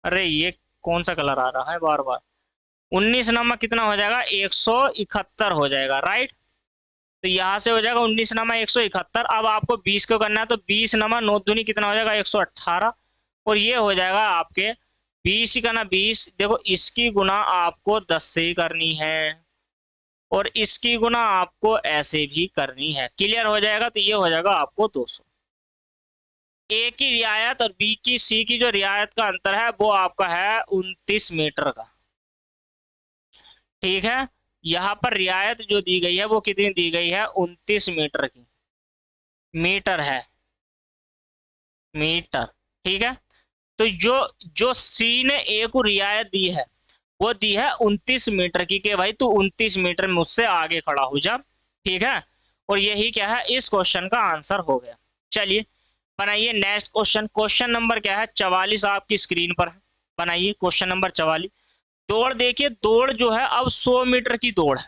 अरे ये कौन सा कलर आ रहा है बार बार। 19 नमा कितना हो जाएगा, 171 हो जाएगा, राइट। तो यहां से हो जाएगा 19 नमा 171। अब आपको 20 को करना है, तो 20 नमा 9 दूनी कितना हो जाएगा, 118, और ये हो जाएगा आपके 20 का ना 20, देखो इसकी गुना आपको 10 से ही करनी है और इसकी गुना आपको ऐसे भी करनी है। क्लियर हो जाएगा? तो ये हो जाएगा आपको 200। ए की रियायत और बी की सी की जो रियायत का अंतर है वो आपका है 29 मीटर का। ठीक है, यहाँ पर रियायत जो दी गई है वो कितनी दी गई है? 29 मीटर की। मीटर है, मीटर। ठीक है, तो जो जो सी ने ए को रियायत दी है वो दी है 29 मीटर की, कि भाई तू 29 मीटर मुझसे आगे खड़ा हो जा। ठीक है, और यही क्या है? इस क्वेश्चन का आंसर हो गया। चलिए बनाइए नेक्स्ट क्वेश्चन। क्वेश्चन नंबर क्या है? 44 आपकी स्क्रीन पर है। बनाइए क्वेश्चन नंबर 44। दौड़ देखिए, दौड़ जो है अब 100 मीटर की दौड़ है।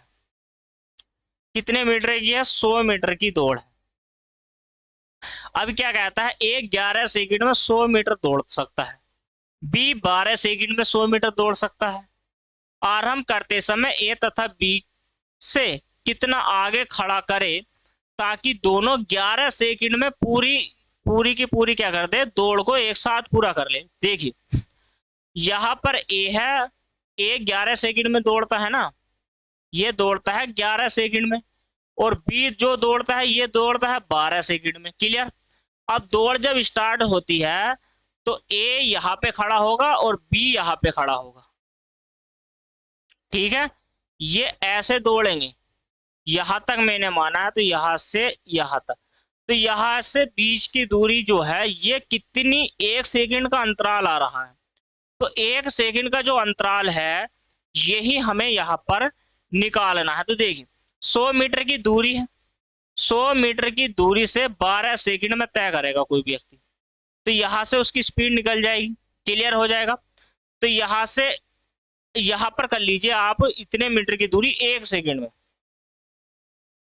कितने मीटर की है? 100 मीटर की दौड़ है। अब क्या कहता है? ए 11 सेकंड में 100 मीटर दौड़ सकता है, बी 12 सेकंड में 100 मीटर दौड़ सकता है। आरंभ करते समय ए तथा बी से कितना आगे खड़ा करे ताकि दोनों 11 सेकंड में पूरी पूरी की पूरी क्या कर दे? दौड़ को एक साथ पूरा कर ले। देखिए यहां पर ए है, ए 11 सेकंड में दौड़ता है ना, ये दौड़ता है 11 सेकंड में, और बी जो दौड़ता है ये दौड़ता है 12 सेकंड में। क्लियर? अब दौड़ जब स्टार्ट होती है तो ए यहां पे खड़ा होगा और बी यहां पे खड़ा होगा। ठीक है, ये ऐसे दौड़ेंगे, यहां तक मैंने माना है, तो यहां से यहां तक, तो यहां से बीच की दूरी जो है ये कितनी? 1 सेकंड का अंतराल आ रहा है। तो 1 सेकंड का जो अंतराल है यही हमें यहां पर निकालना है। तो देखिए 100 मीटर की दूरी है, 100 मीटर की दूरी से 12 सेकंड में तय करेगा कोई व्यक्ति, तो यहां से उसकी स्पीड निकल जाएगी। क्लियर हो जाएगा? तो यहां से यहां पर कर लीजिए आप इतने मीटर की दूरी 1 सेकंड में,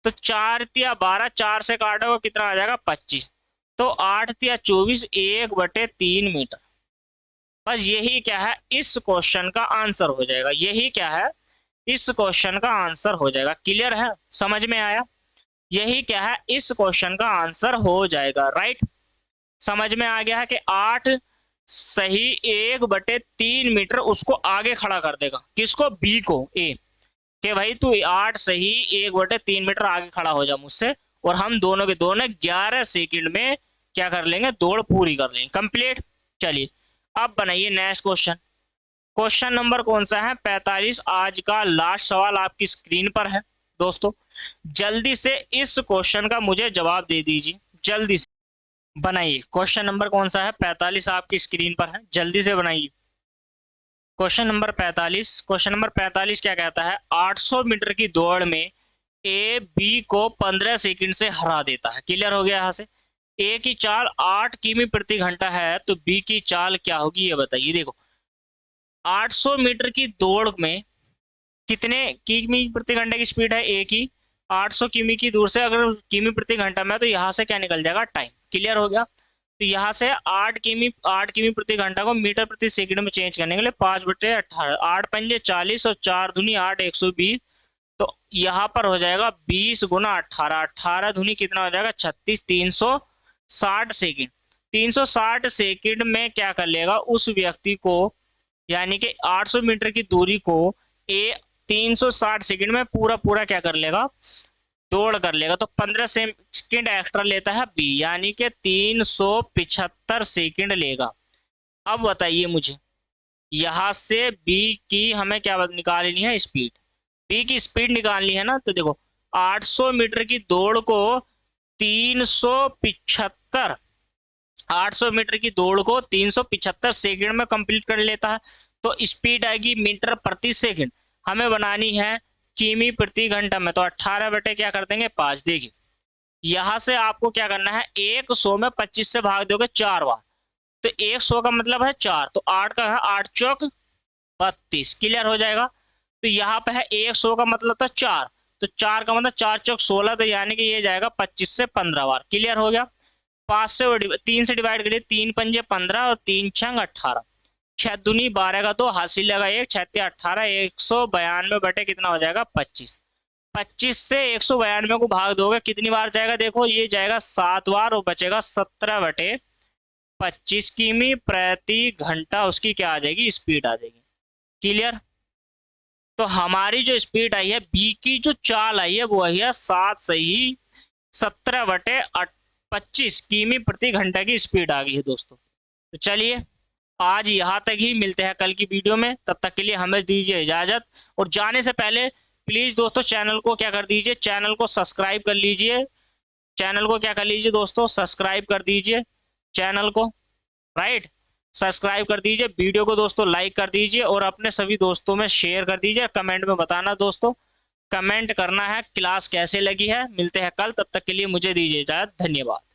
तो 4 या 12, 4 से काटोगे कितना आ जाएगा? 25। तो 8 या 24, 1/3 मीटर। बस यही क्या है? इस क्वेश्चन का आंसर हो जाएगा। यही क्या है? इस क्वेश्चन का आंसर हो जाएगा। क्लियर है? समझ में आया? यही क्या है? इस क्वेश्चन का आंसर हो जाएगा। राइट, समझ में आ गया है कि 8 सही 1/3 मीटर उसको आगे खड़ा कर देगा। किसको? बी को, ए, कि भाई तू 8 सही 1/3 मीटर आगे खड़ा हो जा मुझसे, और हम दोनों के दोनों 11 सेकंड में क्या कर लेंगे? दौड़ पूरी कर लेंगे, कंप्लीट। चलिए अब बनाइए नेक्स्ट क्वेश्चन। क्वेश्चन नंबर कौन सा है? 45। आज का लास्ट सवाल आपकी स्क्रीन पर है दोस्तों। जल्दी से इस क्वेश्चन का मुझे जवाब दे दीजिए, जल्दी से बनाइए। क्वेश्चन नंबर कौन सा है? 45 आपकी स्क्रीन पर है, जल्दी से बनाइए। Question number 45। क्वेश्चन नंबर 45 क्या कहता है? 800 मीटर की दौड़ में ए बी को 15 सेकंड से हरा देता है। क्लियर हो गया? यहां से ए की चाल 8 किमी प्रति घंटा है, तो बी की चाल क्या होगी ये बताइए। देखो 800 मीटर की दौड़ में कितने किमी प्रति घंटे की स्पीड है ए की? 800 किमी की दूर से अगर किमी प्रति घंटा में, तो यहाँ से क्या निकल जाएगा? टाइम। क्लियर हो गया? तो यहाँ से 8 किमी प्रति घंटा को मीटर प्रति सेकंड में चेंज करने के लिए 5/18, 8 पंजे 40 और 4 दूनी 8, 120। तो यहाँ पर हो जाएगा 20 गुना 18, 18 दूनी कितना हो जाएगा? 36, 360 सेकंड। 360 सेकंड में क्या कर लेगा उस व्यक्ति को, यानी कि 800 मीटर की दूरी को ए 360 सेकंड में पूरा पूरा क्या कर लेगा? दौड़ कर लेगा। तो 15 सेकंड एक्स्ट्रा लेता है बी, यानी कि 375 सेकंड लेगा। अब बताइए मुझे, यहां से बी की हमें क्या निकालनी है? स्पीड। बी की स्पीड निकालनी है ना, तो देखो 800 मीटर की दौड़ को 375, 800 मीटर की दौड़ को 375 सेकंड में कंप्लीट कर लेता है, तो स्पीड आएगी मीटर प्रति सेकंड। हमें बनानी है किमी प्रति घंटा में, तो 18 बटे क्या कर देंगे? 5। देखिए यहां से आपको क्या करना है? 100 में 25 से भाग दोगे 4 बार, तो 100 का मतलब है 4, तो 8 का है 8 चौक 32। क्लियर हो जाएगा? तो यहाँ पे है 100 का मतलब था 4, तो 4 का मतलब 4 चौक 16, तो यानी कि ये जाएगा 25 से 15 बार। क्लियर हो गया? 5 से 3 से डिवाइड करिए, 3 पंजे 15 और 3 छंग 18, 6 दूनी 12 का 2 हासिल लगा 1, 6 18, 192 बटे कितना हो जाएगा? 25। 25 से 192 को भाग दोगे कितनी बार जाएगा? देखो ये जाएगा 7 बार और बचेगा 17/25। 25 किमी प्रति घंटा उसकी क्या आ जाएगी, स्पीड आ जाएगी। क्लियर। तो हमारी जो स्पीड आई है, बी की जो चाल आई है वो आई है 7 सही 17/25 किमी प्रति घंटा की स्पीड आ गई है दोस्तों। तो चलिए आज यहाँ तक ही, मिलते हैं कल की वीडियो में। तब तक के लिए हमें दीजिए इजाजत। और जाने से पहले प्लीज दोस्तों चैनल को क्या कर दीजिए, चैनल को सब्सक्राइब कर लीजिए। चैनल को क्या कर लीजिए दोस्तों, सब्सक्राइब कर दीजिए चैनल को, राइट। सब्सक्राइब कर दीजिए, वीडियो को दोस्तों लाइक कर दीजिए और अपने सभी दोस्तों में शेयर कर दीजिए। कमेंट में बताना दोस्तों, कमेंट करना है क्लास कैसे लगी है। मिलते हैं कल, तब तक के लिए मुझे दीजिए इजाजत। धन्यवाद।